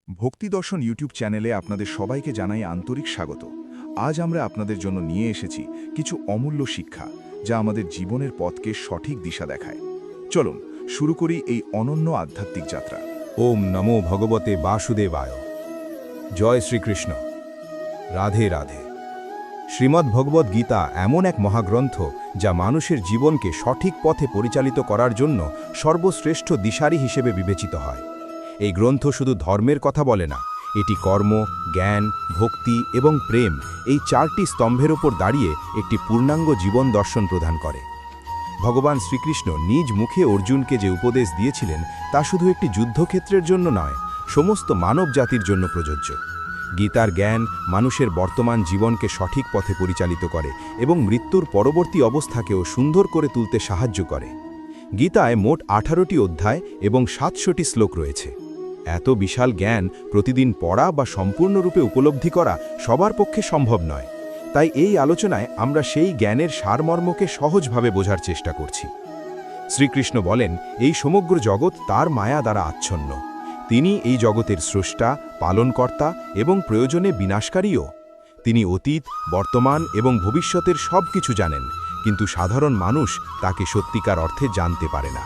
ভক্তিদর্শন YouTube চ্যানেলে আপনাদের সবাইকে জানাই আন্তরিক স্বাগত। আজ আমরা আপনাদের জন্য নিয়ে এসেছি কিছু অমূল্য শিক্ষা, যা আমাদের জীবনের পথকে সঠিক দিশা দেখায়। চলুন শুরু করি এই অনন্য আধ্যাত্মিক যাত্রা। ওম নমো ভগবতে বাসুদেবায়। জয় শ্রীকৃষ্ণ। রাধে রাধে। শ্রীমদ্ ভগবদ্ গীতা এমন এক মহাগ্রন্থ, যা মানুষের জীবনকে সঠিক পথে পরিচালিত করার জন্য সর্বশ্রেষ্ঠ দিশারি হিসেবে বিবেচিত হয়। এই গ্রন্থ শুধু ধর্মের কথা বলে না, এটি কর্ম, জ্ঞান, ভক্তি এবং প্রেম এই চারটি স্তম্ভের ওপর দাঁড়িয়ে একটি পূর্ণাঙ্গ জীবন দর্শন প্রদান করে। ভগবান শ্রীকৃষ্ণ নিজ মুখে অর্জুনকে যে উপদেশ দিয়েছিলেন, তা শুধু একটি যুদ্ধক্ষেত্রের জন্য নয়, সমস্ত মানব জাতির জন্য প্রযোজ্য। গীতার জ্ঞান মানুষের বর্তমান জীবনকে সঠিক পথে পরিচালিত করে এবং মৃত্যুর পরবর্তী অবস্থাকেও সুন্দর করে তুলতে সাহায্য করে। গীতায় মোট 18টি অধ্যায় এবং 700টি শ্লোক রয়েছে। এত বিশাল জ্ঞান প্রতিদিন পড়া বা সম্পূর্ণরূপে উপলব্ধি করা সবার পক্ষে সম্ভব নয়। তাই এই আলোচনায় আমরা সেই জ্ঞানের সারমর্মকে সহজভাবে বোঝার চেষ্টা করছি। শ্রীকৃষ্ণ বলেন, এই সমগ্র জগৎ তার মায়া দ্বারা আচ্ছন্ন। তিনি এই জগতের স্রষ্টা, পালনকর্তা এবং প্রয়োজনে বিনাশকারীও। তিনি অতীত, বর্তমান এবং ভবিষ্যতের সব কিছু জানেন, কিন্তু সাধারণ মানুষ তাকে সত্যিকার অর্থে জানতে পারে না।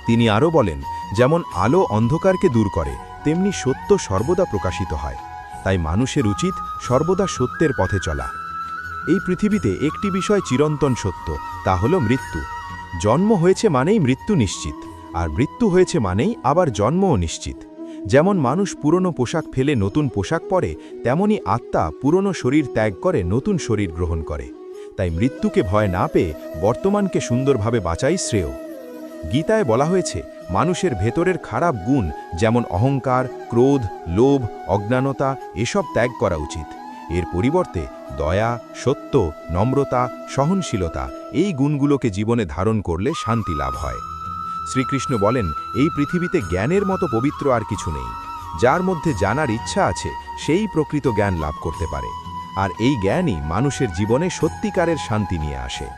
তিনি আরও বলেন, যেমন আলো অন্ধকারকে দূর করে, তেমনি সত্য সর্বদা প্রকাশিত হয়। তাই মানুষের উচিত সর্বদা সত্যের পথে চলা। এই পৃথিবীতে একটি বিষয় চিরন্তন সত্য, তা হল মৃত্যু। জন্ম হয়েছে মানেই মৃত্যু নিশ্চিত, আর মৃত্যু হয়েছে মানেই আবার জন্মও নিশ্চিত। যেমন মানুষ পুরনো পোশাক ফেলে নতুন পোশাক পরে, তেমনি আত্মা পুরনো শরীর ত্যাগ করে নতুন শরীর গ্রহণ করে। তাই মৃত্যুকে ভয় না পেয়ে বর্তমানকে সুন্দরভাবে বাঁচাই শ্রেয়। গীতায় বলা হয়েছে, মানুষের ভেতরের খারাপ গুণ যেমন অহংকার, ক্রোধ, লোভ, অজ্ঞানতা এসব ত্যাগ করা উচিত। এর পরিবর্তে দয়া, সত্য, নম্রতা, সহনশীলতা এই গুণগুলোকে জীবনে ধারণ করলে শান্তি লাভ হয়। শ্রীকৃষ্ণ বলেন, এই পৃথিবীতে জ্ঞানের মতো পবিত্র আর কিছু নেই। যার মধ্যে জানার ইচ্ছা আছে, সেই প্রকৃত জ্ঞান লাভ করতে পারে। আর এই জ্ঞানই মানুষের জীবনে সত্যিকারের শান্তি নিয়ে আসে।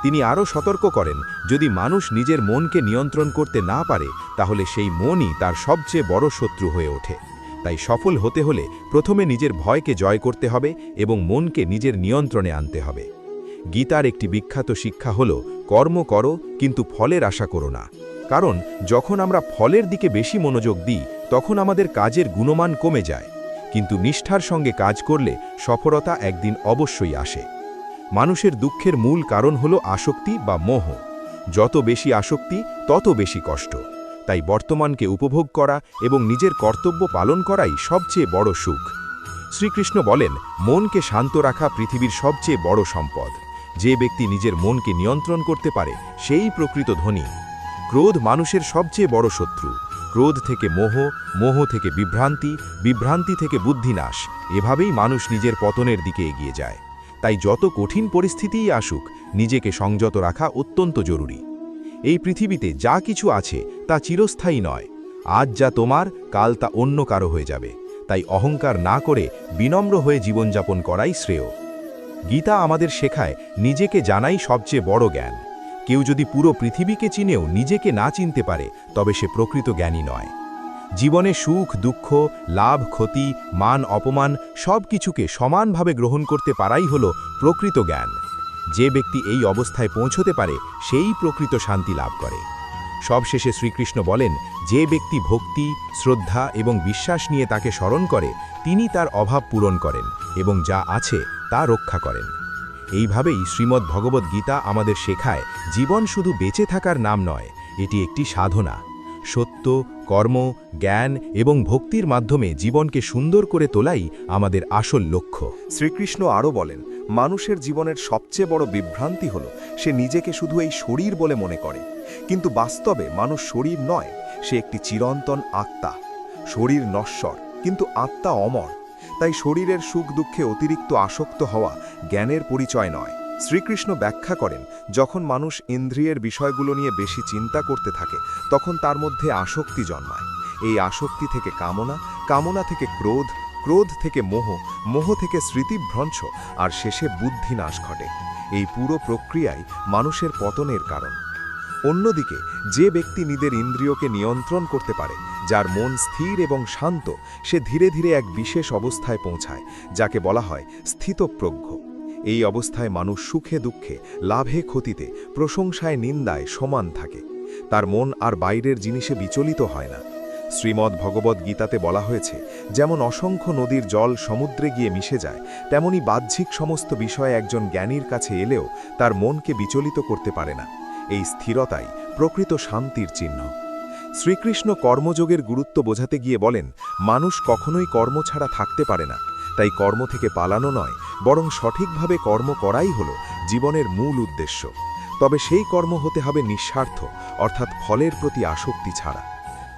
তিনি আরও সতর্ক করেন, যদি মানুষ নিজের মনকে নিয়ন্ত্রণ করতে না পারে, তাহলে সেই মনই তার সবচেয়ে বড় শত্রু হয়ে ওঠে। তাই সফল হতে হলে প্রথমে নিজের ভয়কে জয় করতে হবে এবং মনকে নিজের নিয়ন্ত্রণে আনতে হবে। গীতার একটি বিখ্যাত শিক্ষা হল, কর্ম করো কিন্তু ফলের আশা করো না। কারণ যখন আমরা ফলের দিকে বেশি মনোযোগ দিই, তখন আমাদের কাজের গুণমান কমে যায়। কিন্তু নিষ্ঠার সঙ্গে কাজ করলে সফলতা একদিন অবশ্যই আসে। মানুষের দুঃখের মূল কারণ হল আসক্তি বা মোহ। যত বেশি আসক্তি, তত বেশি কষ্ট। তাই বর্তমানকে উপভোগ করা এবং নিজের কর্তব্য পালন করাই সবচেয়ে বড় সুখ। শ্রীকৃষ্ণ বলেন, মনকে শান্ত রাখা পৃথিবীর সবচেয়ে বড় সম্পদ। যে ব্যক্তি নিজের মনকে নিয়ন্ত্রণ করতে পারে, সেই প্রকৃত ধনী। ক্রোধ মানুষের সবচেয়ে বড় শত্রু। ক্রোধ থেকে মোহ, মোহ থেকে বিভ্রান্তি, বিভ্রান্তি থেকে বুদ্ধিনাশ। এভাবেই মানুষ নিজের পতনের দিকে এগিয়ে যায়। তাই যত কঠিন পরিস্থিতিই আসুক, নিজেকে সংযত রাখা অত্যন্ত জরুরি। এই পৃথিবীতে যা কিছু আছে তা চিরস্থায়ী নয়। আজ যা তোমার, কাল তা অন্য কারো হয়ে যাবে। তাই অহংকার না করে বিনম্র হয়ে জীবনযাপন করাই শ্রেয়। গীতা আমাদের শেখায়, নিজেকে জানাই সবচেয়ে বড় জ্ঞান। কেউ যদি পুরো পৃথিবীকে চিনেও নিজেকে না চিনতে পারে, তবে সে প্রকৃত জ্ঞানী নয়। জীবনে সুখ, দুঃখ, লাভ, ক্ষতি, মান, অপমান সব কিছুকে সমানভাবে গ্রহণ করতে পারাই হল প্রকৃত জ্ঞান। যে ব্যক্তি এই অবস্থায় পৌঁছতে পারে, সেই প্রকৃত শান্তি লাভ করে। সবশেষে শ্রীকৃষ্ণ বলেন, যে ব্যক্তি ভক্তি, শ্রদ্ধা এবং বিশ্বাস নিয়ে তাকে স্মরণ করে, তিনি তার অভাব পূরণ করেন এবং যা আছে তা রক্ষা করেন। এইভাবেই শ্রীমদ্ ভগবদ্ গীতা আমাদের শেখায়, জীবন শুধু বেঁচে থাকার নাম নয়, এটি একটি সাধনা। সত্য, কর্ম, জ্ঞান এবং ভক্তির মাধ্যমে জীবনকে সুন্দর করে তোলাই আমাদের আসল লক্ষ্য। শ্রীকৃষ্ণ আরও বলেন, মানুষের জীবনের সবচেয়ে বড় বিভ্রান্তি হল, সে নিজেকে শুধু এই শরীর বলে মনে করে। কিন্তু বাস্তবে মানুষ শরীর নয়, সে একটি চিরন্তন আত্মা। শরীর নশ্বর, কিন্তু আত্মা অমর। তাই শরীরের সুখ দুঃখে অতিরিক্ত আসক্ত হওয়া জ্ঞানের পরিচয় নয়। শ্রীকৃষ্ণ ব্যাখ্যা করেন, যখন মানুষ ইন্দ্রিয়ের বিষয়গুলো নিয়ে বেশি চিন্তা করতে থাকে, তখন তার মধ্যে আসক্তি জন্মায়। এই আসক্তি থেকে কামনা, কামনা থেকে ক্রোধ, ক্রোধ থেকে মোহ, মোহ থেকে স্মৃতিভ্রংশ, আর শেষে বুদ্ধিনাশ ঘটে। এই পুরো প্রক্রিয়াই মানুষের পতনের কারণ। অন্যদিকে যে ব্যক্তি নিজের ইন্দ্রিয়কে নিয়ন্ত্রণ করতে পারে, যার মন স্থির এবং শান্ত, সে ধীরে ধীরে এক বিশেষ অবস্থায় পৌঁছায়, যাকে বলা হয় স্থিতপ্রজ্ঞ। এই অবস্থায় মানুষ সুখে দুঃখে, লাভে ক্ষতিতে, প্রশংসায় নিন্দায় সমান থাকে। তার মন আর বাইরের জিনিসে বিচলিত হয় না। শ্রীমদ্ ভগবদ্ গীতাতে বলা হয়েছে, যেমন অসংখ্য নদীর জল সমুদ্রে গিয়ে মিশে যায়, তেমনি বাহ্যিক সমস্ত বিষয়ে একজন জ্ঞানীর কাছে এলেও তার মনকে বিচলিত করতে পারে না। এই স্থিরতাই প্রকৃত শান্তির চিহ্ন। শ্রীকৃষ্ণ কর্মযোগের গুরুত্ব বোঝাতে গিয়ে বলেন, মানুষ কখনোই কর্ম ছাড়া থাকতে পারে না। তাই কর্ম থেকে পালানো নয়, বরং সঠিকভাবে কর্ম করাই হল জীবনের মূল উদ্দেশ্য। তবে সেই কর্ম হতে হবে নিঃস্বার্থ, অর্থাৎ ফলের প্রতি আসক্তি ছাড়া।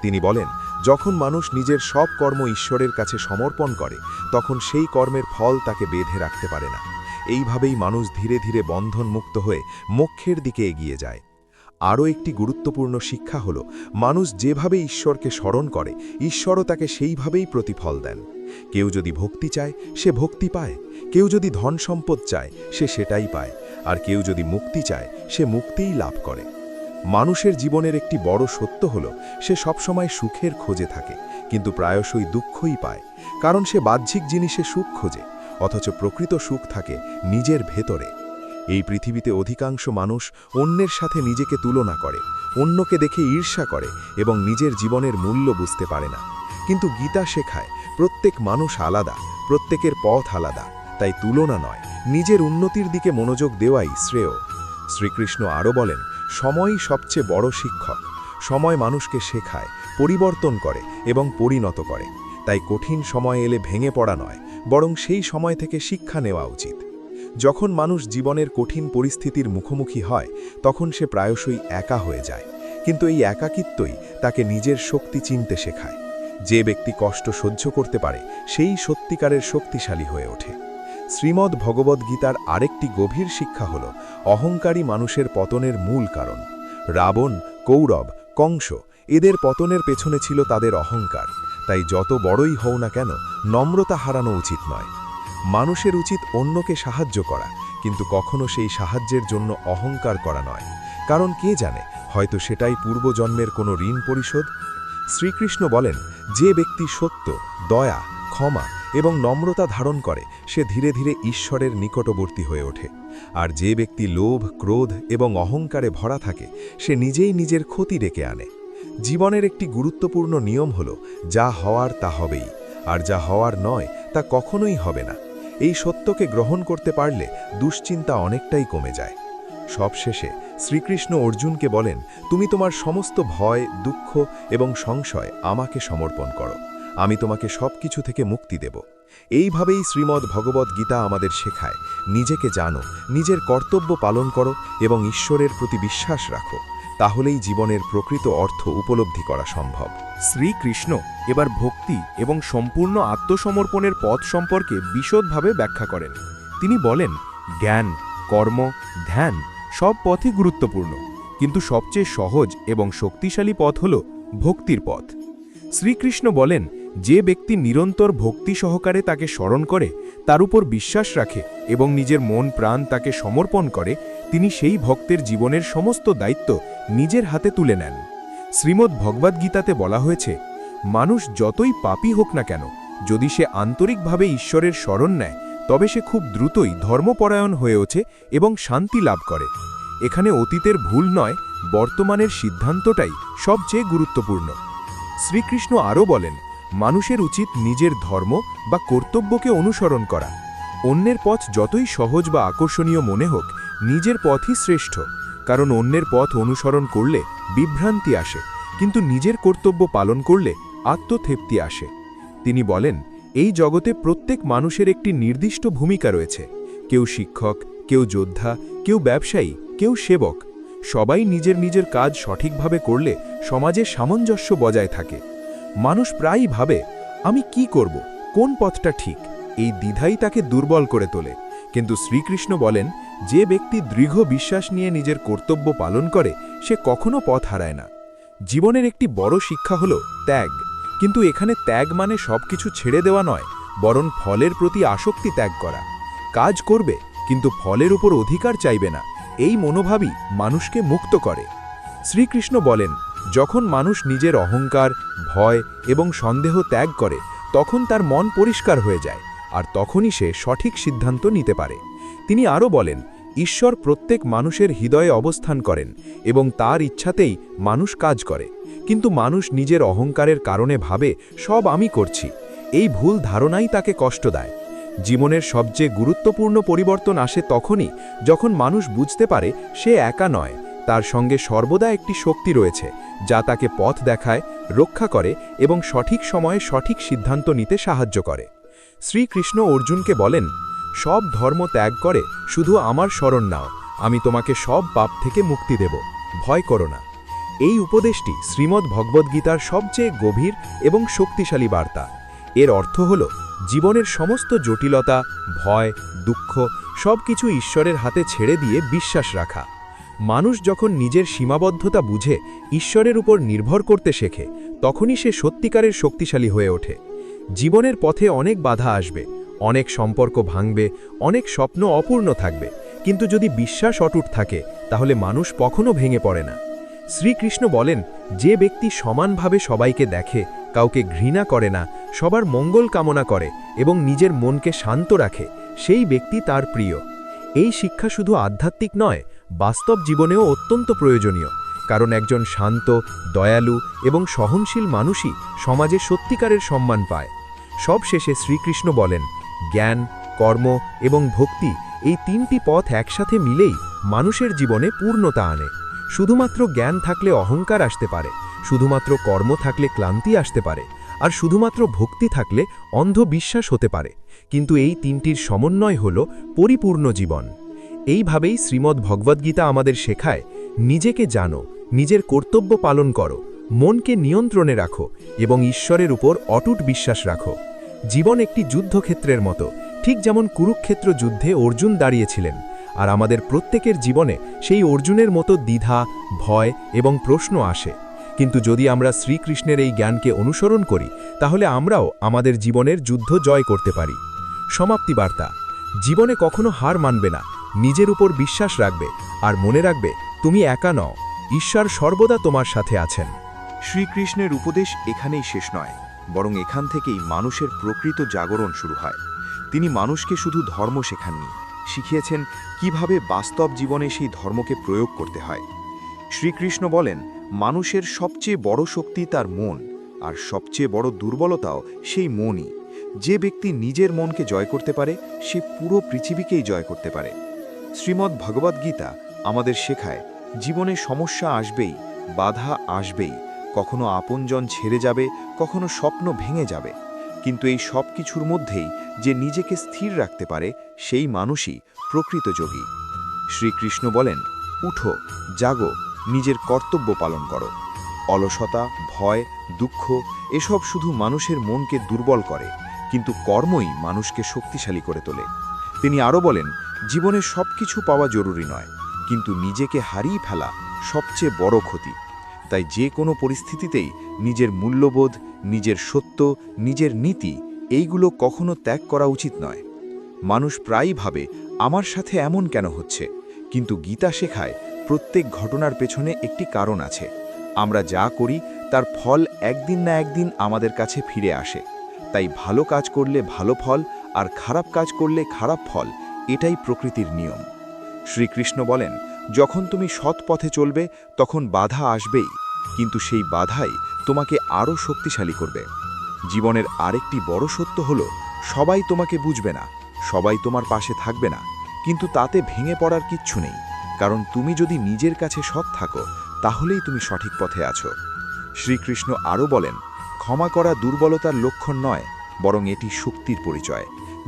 তিনি বলেন, যখন মানুষ নিজের সব কর্ম ঈশ্বরের কাছে সমর্পণ করে, তখন সেই কর্মের ফল তাকে বেঁধে রাখতে পারে না। এইভাবেই মানুষ ধীরে ধীরে বন্ধনমুক্ত হয়ে মোক্ষের দিকে এগিয়ে যায়। আরও একটি গুরুত্বপূর্ণ শিক্ষা হল, মানুষ যেভাবে ঈশ্বরকে স্মরণ করে, ঈশ্বরও তাকে সেইভাবেই প্রতিফল দেন। কেউ যদি ভক্তি চায়, সে ভক্তি পায়। কেউ যদি ধন সম্পদ চায়, সে সেটাই পায়। আর কেউ যদি মুক্তি চায়, সে মুক্তিই লাভ করে। মানুষের জীবনের একটি বড় সত্য হল, সে সবসময় সুখের খোঁজে থাকে, কিন্তু প্রায়শই দুঃখই পায়। কারণ সে বাহ্যিক জিনিসে সুখ খোঁজে, অথচ প্রকৃত সুখ থাকে নিজের ভেতরে। এই পৃথিবীতে অধিকাংশ মানুষ অন্যের সাথে নিজেকে তুলনা করে, অন্যকে দেখে ঈর্ষা করে এবং নিজের জীবনের মূল্য বুঝতে পারে না। কিন্তু গীতা শেখায়, প্রত্যেক মানুষ আলাদা, প্রত্যেকের পথ আলাদা। তাই তুলনা নয়, নিজের উন্নতির দিকে মনোযোগ দেওয়াই শ্রেয়। শ্রীকৃষ্ণ আরও বলেন, সময়ই সবচেয়ে বড় শিক্ষক। সময় মানুষকে শেখায়, পরিবর্তন করে এবং পরিণত করে। তাই কঠিন সময় এলে ভেঙে পড়া নয়, বরং সেই সময় থেকে শিক্ষা নেওয়া উচিত। যখন মানুষ জীবনের কঠিন পরিস্থিতির মুখোমুখি হয়, তখন সে প্রায়শই একা হয়ে যায়। কিন্তু এই একাকিত্বই তাকে নিজের শক্তি চিনতে শেখায়। যে ব্যক্তি কষ্ট সহ্য করতে পারে, সেই সত্যিকারের শক্তিশালী হয়ে ওঠে। শ্রীমদ্ ভগবদ্ গীতার আরেকটি গভীর শিক্ষা হল, অহংকারী মানুষের পতনের মূল কারণ। রাবণ, কৌরব, কংস, এদের পতনের পেছনে ছিল তাদের অহংকার। তাই যত বড়ই হও না কেন, নম্রতা হারানো উচিত নয়। মানুষের উচিত অন্যকে সাহায্য করা, কিন্তু কখনো সেই সাহায্যের জন্য অহংকার করা নয়। কারণ কে জানে, হয়তো সেটাই পূর্বজন্মের কোনো ঋণ পরিশোধ। শ্রীকৃষ্ণ বলেন, যে ব্যক্তি সত্য, দয়া, ক্ষমা এবং নম্রতা ধারণ করে, সে ধীরে ধীরে ঈশ্বরের নিকটবর্তী হয়ে ওঠে। আর যে ব্যক্তি লোভ, ক্রোধ এবং অহংকারে ভরা থাকে, সে নিজেই নিজের ক্ষতি ডেকে আনে। জীবনের একটি গুরুত্বপূর্ণ নিয়ম হল, যা হওয়ার তা হবেই, আর যা হওয়ার নয় তা কখনোই হবে না। এই সত্যকে গ্রহণ করতে পারলে দুশ্চিন্তা অনেকটাই কমে যায়। সবশেষে শ্রীকৃষ্ণ অর্জুনকে বলেন, তুমি তোমার সমস্ত ভয়, দুঃখ এবং সংশয় আমাকে সমর্পণ করো। আমি তোমাকে সবকিছু থেকে মুক্তি দেব। এইভাবেই শ্রীমদ্ ভগবদ্ গীতা আমাদের শেখায়, নিজেকে জানো, নিজের কর্তব্য পালন করো এবং ঈশ্বরের প্রতি বিশ্বাস রাখো। তাহলেই জীবনের প্রকৃত অর্থ উপলব্ধি করা সম্ভব। শ্রীকৃষ্ণ এবার ভক্তি এবং সম্পূর্ণ আত্মসমর্পণের পথ সম্পর্কে বিশদভাবে ব্যাখ্যা করেন। তিনি বলেন, জ্ঞান, কর্ম, ধ্যান সব পথই গুরুত্বপূর্ণ, কিন্তু সবচেয়ে সহজ এবং শক্তিশালী পথ হল ভক্তির পথ। শ্রীকৃষ্ণ বলেন, যে ব্যক্তি নিরন্তর ভক্তি সহকারে তাকে স্মরণ করে, তার উপর বিশ্বাস রাখে এবং নিজের মন প্রাণ তাকে সমর্পণ করে, তিনি সেই ভক্তের জীবনের সমস্ত দায়িত্ব নিজের হাতে তুলে নেন। শ্রীমদ্ ভগবদ্গীতাতে বলা হয়েছে, মানুষ যতই পাপী হোক না কেন, যদি সে আন্তরিকভাবে ঈশ্বরের শরণ নেয়, তবে সে খুব দ্রুতই ধর্মপরায়ণ হয়ে ওঠে এবং শান্তি লাভ করে। এখানে অতীতের ভুল নয়, বর্তমানের সিদ্ধান্তটাই সবচেয়ে গুরুত্বপূর্ণ। শ্রীকৃষ্ণ আরও বলেন, মানুষের উচিত নিজের ধর্ম বা কর্তব্যকে অনুসরণ করা। অন্যের পথ যতই সহজ বা আকর্ষণীয় মনে হোক, নিজের পথই শ্রেষ্ঠ। কারণ অন্যের পথ অনুসরণ করলে বিভ্রান্তি আসে, কিন্তু নিজের কর্তব্য পালন করলে আত্মতৃপ্তি আসে। তিনি বলেন, এই জগতে প্রত্যেক মানুষের একটি নির্দিষ্ট ভূমিকা রয়েছে। কেউ শিক্ষক, কেউ যোদ্ধা, কেউ ব্যবসায়ী, কেউ সেবক। সবাই নিজের নিজের কাজ সঠিকভাবে করলে সমাজে সামঞ্জস্য বজায় থাকে। মানুষ প্রায়ই ভাবে, আমি কি করব, কোন পথটা ঠিক? এই দ্বিধাই তাকে দুর্বল করে তোলে। কিন্তু শ্রীকৃষ্ণ বলেন, যে ব্যক্তি দৃঢ় বিশ্বাস নিয়ে নিজের কর্তব্য পালন করে, সে কখনো পথ হারায় না। জীবনের একটি বড় শিক্ষা হল ত্যাগ। কিন্তু এখানে ত্যাগ মানে সবকিছু ছেড়ে দেওয়া নয়, বরং ফলের প্রতি আসক্তি ত্যাগ করা। কাজ করবে, কিন্তু ফলের উপর অধিকার চাইবে না। এই মনোভাবই মানুষকে মুক্ত করে। শ্রীকৃষ্ণ বলেন, যখন মানুষ নিজের অহংকার, ভয় এবং সন্দেহ ত্যাগ করে তখন তার মন পরিষ্কার হয়ে যায়, আর তখনই সে সঠিক সিদ্ধান্ত নিতে পারে। তিনি আরও বলেন, ঈশ্বর প্রত্যেক মানুষের হৃদয়ে অবস্থান করেন এবং তার ইচ্ছাতেই মানুষ কাজ করে, কিন্তু মানুষ নিজের অহংকারের কারণে ভাবে সব আমি করছি। এই ভুল ধারণাই তাকে কষ্ট দেয়। জীবনের সবচেয়ে গুরুত্বপূর্ণ পরিবর্তন আসে তখনই যখন মানুষ বুঝতে পারে সে একা নয়, তার সঙ্গে সর্বদা একটি শক্তি রয়েছে যা তাকে পথ দেখায়, রক্ষা করে এবং সঠিক সময়ে সঠিক সিদ্ধান্ত নিতে সাহায্য করে। শ্রীকৃষ্ণ অর্জুনকে বলেন, সব ধর্ম ত্যাগ করে শুধু আমার শরণ নাও, আমি তোমাকে সব পাপ থেকে মুক্তি দেব, ভয় করো না। এই উপদেশটি শ্রীমদ্ ভগবদ্গীতার সবচেয়ে গভীর এবং শক্তিশালী বার্তা। এর অর্থ হল জীবনের সমস্ত জটিলতা, ভয়, দুঃখ সব কিছু ঈশ্বরের হাতে ছেড়ে দিয়ে বিশ্বাস রাখা। মানুষ যখন নিজের সীমাবদ্ধতা বুঝে ঈশ্বরের উপর নির্ভর করতে শেখে তখনই সে সত্যিকারের শক্তিশালী হয়ে ওঠে। জীবনের পথে অনেক বাধা আসবে, অনেক সম্পর্ক ভাঙবে, অনেক স্বপ্ন অপূর্ণ থাকবে, কিন্তু যদি বিশ্বাস অটুট থাকে তাহলে মানুষ কখনো ভেঙে পড়ে না। শ্রীকৃষ্ণ বলেন, যে ব্যক্তি সমানভাবে সবাইকে দেখে, কাউকে ঘৃণা করে না, সবার মঙ্গল কামনা করে এবং নিজের মনকে শান্ত রাখে, সেই ব্যক্তি তার প্রিয়। এই শিক্ষা শুধু আধ্যাত্মিক নয়, বাস্তব জীবনেও অত্যন্ত প্রয়োজনীয়, কারণ একজন শান্ত, দয়ালু এবং সহনশীল মানুষই সমাজে সত্যিকারের সম্মান পায়। সবশেষে শ্রীকৃষ্ণ বলেন, জ্ঞান, কর্ম এবং ভক্তি এই তিনটি পথ একসাথে মিলেই মানুষের জীবনে পূর্ণতা আনে। শুধুমাত্র জ্ঞান থাকলে অহংকার আসতে পারে, শুধুমাত্র কর্ম থাকলে ক্লান্তি আসতে পারে, আর শুধুমাত্র ভক্তি থাকলে অন্ধ বিশ্বাস হতে পারে, কিন্তু এই তিনটির সমন্বয় হল পরিপূর্ণ জীবন। এইভাবেই শ্রীমদ্ ভগবদ্গীতা আমাদের শেখায়, নিজেকে জানো, নিজের কর্তব্য পালন করো, মনকে নিয়ন্ত্রণে রাখো এবং ঈশ্বরের উপর অটুট বিশ্বাস রাখো। জীবন একটি যুদ্ধক্ষেত্রের মতো, ঠিক যেমন কুরুক্ষেত্র যুদ্ধে অর্জুন দাঁড়িয়েছিলেন, আর আমাদের প্রত্যেকের জীবনে সেই অর্জুনের মতো দ্বিধা, ভয় এবং প্রশ্ন আসে। কিন্তু যদি আমরা শ্রীকৃষ্ণের এই জ্ঞানকে অনুসরণ করি তাহলে আমরাও আমাদের জীবনের যুদ্ধ জয় করতে পারি। সমাপ্তি বার্তা: জীবনে কখনো হার মানবে না, নিজের উপর বিশ্বাস রাখবে, আর মনে রাখবে তুমি একা নও, ঈশ্বর সর্বদা তোমার সাথে আছেন। শ্রীকৃষ্ণের উপদেশ এখানেই শেষ নয়, বরং এখান থেকেই মানুষের প্রকৃত জাগরণ শুরু হয়। তিনি মানুষকে শুধু ধর্ম শেখাননি, শিখিয়েছেন কিভাবে বাস্তব জীবনে সেই ধর্মকে প্রয়োগ করতে হয়। শ্রীকৃষ্ণ বলেন, মানুষের সবচেয়ে বড় শক্তি তার মন, আর সবচেয়ে বড় দুর্বলতাও সেই মনই। যে ব্যক্তি নিজের মনকে জয় করতে পারে সে পুরো পৃথিবীকেই জয় করতে পারে। শ্রীমদ্ ভগবদ্গীতা আমাদের শেখায়, জীবনে সমস্যা আসবেই, বাধা আসবেই, কখনো আপনজন ছেড়ে যাবে, কখনো স্বপ্ন ভেঙে যাবে, কিন্তু এই সব কিছুর মধ্যেই যে নিজেকে স্থির রাখতে পারে সেই মানুষই প্রকৃত যোগী। শ্রীকৃষ্ণ বলেন, উঠো, জাগো, নিজের কর্তব্য পালন করো। অলসতা, ভয়, দুঃখ এসব শুধু মানুষের মনকে দুর্বল করে, কিন্তু কর্মই মানুষকে শক্তিশালী করে তোলে। তিনি আরও বলেন, জীবনে সব কিছু পাওয়া জরুরি নয়, কিন্তু নিজেকে হারিয়ে ফেলা সবচেয়ে বড় ক্ষতি। তাই যে কোনো পরিস্থিতিতেই নিজের মূল্যবোধ, নিজের সত্য, নিজের নীতি এইগুলো কখনো ত্যাগ করা উচিত নয়। মানুষ প্রায়ই ভাবে আমার সাথে এমন কেন হচ্ছে, কিন্তু গীতা শেখায় প্রত্যেক ঘটনার পেছনে একটি কারণ আছে। আমরা যা করি তার ফল একদিন না একদিন আমাদের কাছে ফিরে আসে। তাই ভালো কাজ করলে ভালো ফল, আর খারাপ কাজ করলে খারাপ ফল, এটাই প্রকৃতির নিয়ম। শ্রীকৃষ্ণ বলেন, যখন তুমি সৎ পথে চলবে তখন বাধা আসবেই, কিন্তু সেই বাধাই তোমাকে আরও শক্তিশালী করবে। জীবনের আরেকটি বড় সত্য হলো, সবাই তোমাকে বুঝবে না, সবাই তোমার পাশে থাকবে না, কিন্তু তাতে ভেঙে পড়ার কিচ্ছু নেই, কারণ তুমি যদি নিজের কাছে সৎ থাকো তাহলেই তুমি সঠিক পথে আছো। শ্রীকৃষ্ণ আরও বলেন, ক্ষমা করা দুর্বলতার লক্ষণ নয়, বরং এটি শক্তির পরিচয়।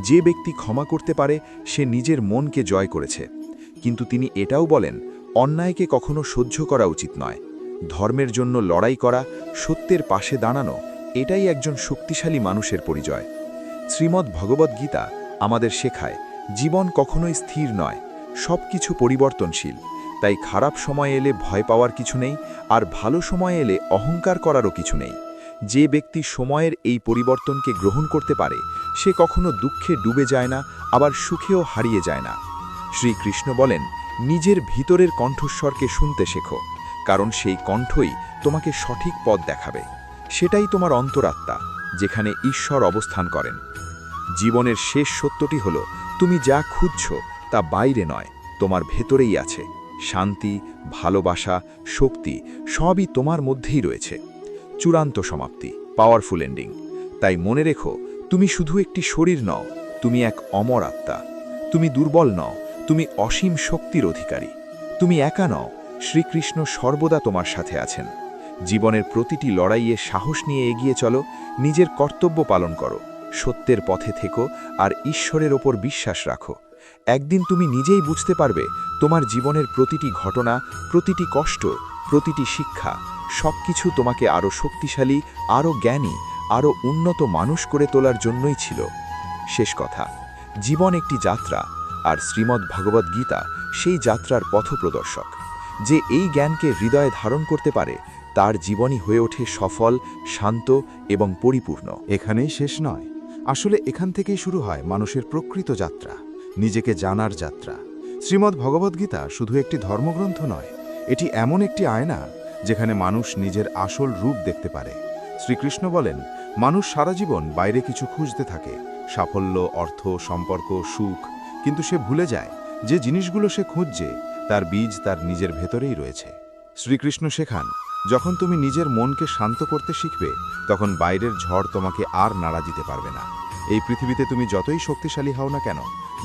যে ব্যক্তি ক্ষমা করতে পারে সে নিজের মনকে জয় করেছে। কিন্তু তিনি এটাও বলেন, অন্যায়কে কখনো সহ্য করা উচিত নয়। ধর্মের জন্য লড়াই করা, সত্যের পাশে দাঁড়ানো, এটাই একজন শক্তিশালী মানুষের পরিচয়। শ্রীমদ্ ভগবদ্গীতা আমাদের শেখায়, জীবন কখনোই স্থির নয়, সব কিছু পরিবর্তনশীল। তাই খারাপ সময় এলে ভয় পাওয়ার কিছু নেই, আর ভালো সময় এলে অহংকার করারও কিছু নেই। যে ব্যক্তি সময়ের এই পরিবর্তনকে গ্রহণ করতে পারে সে কখনো দুঃখে ডুবে যায় না, আবার সুখেও হারিয়ে যায় না। শ্রীকৃষ্ণ বলেন, নিজের ভিতরের কণ্ঠস্বরকে শুনতে শেখো, কারণ সেই কণ্ঠই তোমাকে সঠিক পথ দেখাবে। সেটাই তোমার অন্তরাত্মা, যেখানে ঈশ্বর অবস্থান করেন। জীবনের শেষ সত্যটি হলো, তুমি যা খুঁজছ তা বাইরে নয়, তোমার ভেতরেই আছে। শান্তি, ভালোবাসা, শক্তি সবই তোমার মধ্যেই রয়েছে। চূড়ান্ত সমাপ্তি, পাওয়ারফুল এন্ডিং। তাই মনে রেখো, তুমি শুধু একটি শরীর নও, তুমি এক অমর আত্মা। তুমি দুর্বল নও, তুমি অসীম শক্তির অধিকারী। তুমি একা নও, শ্রীকৃষ্ণ সর্বদা তোমার সাথে আছেন। জীবনের প্রতিটি লড়াইয়ে সাহস নিয়ে এগিয়ে চলো, নিজের কর্তব্য পালন করো, সত্যের পথে থেকো আর ঈশ্বরের ওপর বিশ্বাস রাখো। একদিন তুমি নিজেই বুঝতে পারবে, তোমার জীবনের প্রতিটি ঘটনা, প্রতিটি কষ্ট, প্রতিটি শিক্ষা সবকিছু তোমাকে আরও শক্তিশালী, আরও জ্ঞানী, আরও উন্নত মানুষ করে তোলার জন্যই ছিল। শেষ কথা, জীবন একটি যাত্রা, আর শ্রীমদ্ ভগবদ্ গীতা সেই যাত্রার পথপ্রদর্শক। যে এই জ্ঞানকে হৃদয়ে ধারণ করতে পারে, তার জীবনই হয়ে ওঠে সফল, শান্ত এবং পরিপূর্ণ। এখানেই শেষ নয়, আসলে এখান থেকেই শুরু হয় মানুষের প্রকৃত যাত্রা, নিজেকে জানার যাত্রা। শ্রীমদ্ ভগবদ্গীতা শুধু একটি ধর্মগ্রন্থ নয়, এটি এমন একটি আয়না যেখানে মানুষ নিজের আসল রূপ দেখতে পারে। শ্রীকৃষ্ণ বলেন, মানুষ সারা জীবন বাইরে কিছু খুঁজতে থাকে, সাফল্য, অর্থ, সম্পর্ক, সুখ, কিন্তু সে ভুলে যায় যে জিনিসগুলো সে খুঁজছে তার বীজ তার নিজের ভেতরেই রয়েছে। শ্রীকৃষ্ণ শেখান, যখন তুমি নিজের মনকে শান্ত করতে শিখবে, তখন বাইরের ঝড় তোমাকে আর নাড়া দিতে পারবে না। এই পৃথিবীতে তুমি যতই শক্তিশালী হও না কেন,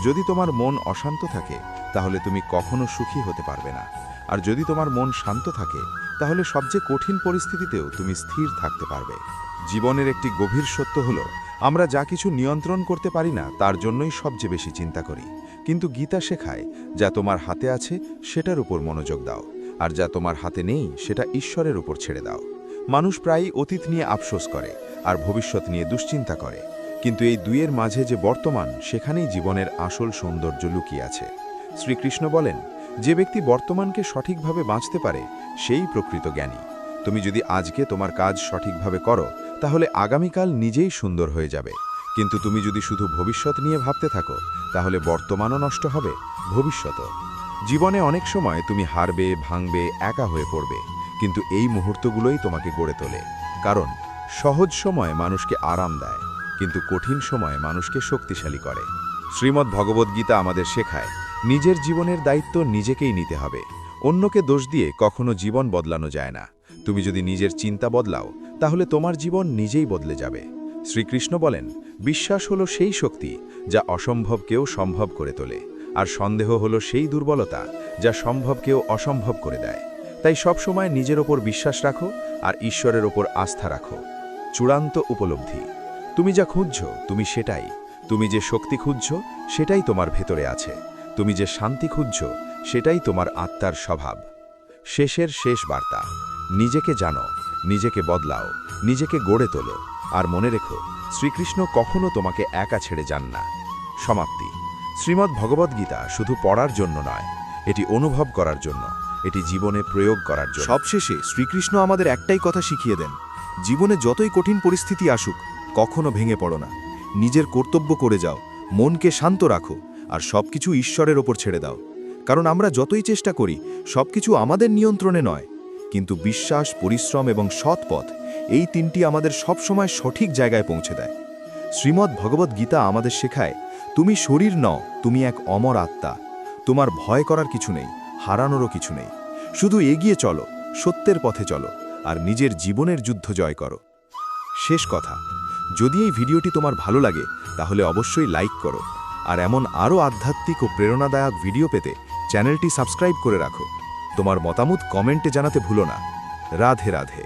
যদি তোমার মন অশান্ত থাকে, তাহলে তুমি কখনো সুখী হতে পারবে না। আর যদি তোমার মন শান্ত থাকে, তাহলে সবচেয়ে কঠিন পরিস্থিতিতেও তুমি স্থির থাকতে পারবে। জীবনের একটি গভীর সত্য হলো, আমরা যা কিছু নিয়ন্ত্রণ করতে পারি না তার জন্যই সবচেয়ে বেশি চিন্তা করি। কিন্তু গীতা শেখায়, যা তোমার হাতে আছে সেটার উপর মনোযোগ দাও, আর যা তোমার হাতে নেই সেটা ঈশ্বরের উপর ছেড়ে দাও। মানুষ প্রায়ই অতীত নিয়ে আফসোস করে আর ভবিষ্যৎ নিয়ে দুশ্চিন্তা করে, কিন্তু এই দুইয়ের মাঝে যে বর্তমান, সেখানেই জীবনের আসল সৌন্দর্য লুকিয়ে আছে। শ্রীকৃষ্ণ বলেন, যে ব্যক্তি বর্তমানকে সঠিকভাবে বাঁচতে পারে সেই প্রকৃত জ্ঞানী। তুমি যদি আজকে তোমার কাজ সঠিকভাবে করো, তাহলে আগামীকাল নিজেই সুন্দর হয়ে যাবে। কিন্তু তুমি যদি শুধু ভবিষ্যৎ নিয়ে ভাবতে থাকো, তাহলে বর্তমানও নষ্ট হবে, ভবিষ্যৎও। জীবনে অনেক সময় তুমি হারবে, ভাঙবে, একা হয়ে পড়বে, কিন্তু এই মুহূর্তগুলোই তোমাকে গড়ে তোলে। কারণ সহজ সময় মানুষকে আরাম দেয়, কিন্তু কঠিন সময় মানুষকে শক্তিশালী করে। শ্রীমদ্ ভগবদ্গীতা আমাদের শেখায়, নিজের জীবনের দায়িত্ব নিজেকেই নিতে হবে। অন্যকে দোষ দিয়ে কখনো জীবন বদলানো যায় না। তুমি যদি নিজের চিন্তা বদলাও, তাহলে তোমার জীবন নিজেই বদলে যাবে। শ্রীকৃষ্ণ বলেন, বিশ্বাস হলো সেই শক্তি যা অসম্ভবকেও সম্ভব করে তোলে, আর সন্দেহ হলো সেই দুর্বলতা যা সম্ভবকেও অসম্ভব করে দেয়। তাই সবসময় নিজের ওপর বিশ্বাস রাখো আর ঈশ্বরের ওপর আস্থা রাখো। চূড়ান্ত উপলব্ধি, তুমি যা খুঁজছো তুমি সেটাই। তুমি যে শক্তি খুঁজছো সেটাই তোমার ভেতরে আছে। তুমি যে শান্তি খুঁজছো সেটাই তোমার আত্মার স্বভাব। শেষের শেষ বার্তা, নিজেকে জানো, নিজেকে বদলাও, নিজেকে গড়ে তোলো, আর মনে রেখো, শ্রীকৃষ্ণ কখনো তোমাকে একা ছেড়ে যান না। সমাপ্তি, শ্রীমদ্ ভগবদ্গীতা শুধু পড়ার জন্য নয়, এটি অনুভব করার জন্য, এটি জীবনে প্রয়োগ করার জন্য। সবশেষে শ্রীকৃষ্ণ আমাদের একটাই কথা শিখিয়ে দেন, জীবনে যতই কঠিন পরিস্থিতি আসুক, কখনো ভেঙে পড়ো না। নিজের কর্তব্য করে যাও, মনকে শান্ত রাখো, আর সবকিছু ঈশ্বরের ওপর ছেড়ে দাও। কারণ আমরা যতই চেষ্টা করি, সবকিছু আমাদের নিয়ন্ত্রণে নয়, কিন্তু বিশ্বাস, পরিশ্রম এবং সৎ পথ, এই তিনটি আমাদের সবসময় সঠিক জায়গায় পৌঁছে দেয়। শ্রীমদ্ ভগবদ্গীতা আমাদের শেখায়, তুমি শরীর নও, তুমি এক অমর আত্মা। তোমার ভয় করার কিছু নেই, হারানোরও কিছু নেই। শুধু এগিয়ে চলো, সত্যের পথে চলো, আর নিজের জীবনের যুদ্ধ জয় করো। শেষ কথা, যদি এই ভিডিওটি তোমার ভালো লাগে, তাহলে অবশ্যই লাইক করো, আর এমন আরও আধ্যাত্মিক ও প্রেরণাদায়ক ভিডিও পেতে চ্যানেলটি সাবস্ক্রাইব করে রাখো। তোমার মতামত কমেন্টে জানাতে ভুলো না। রাধে রাধে।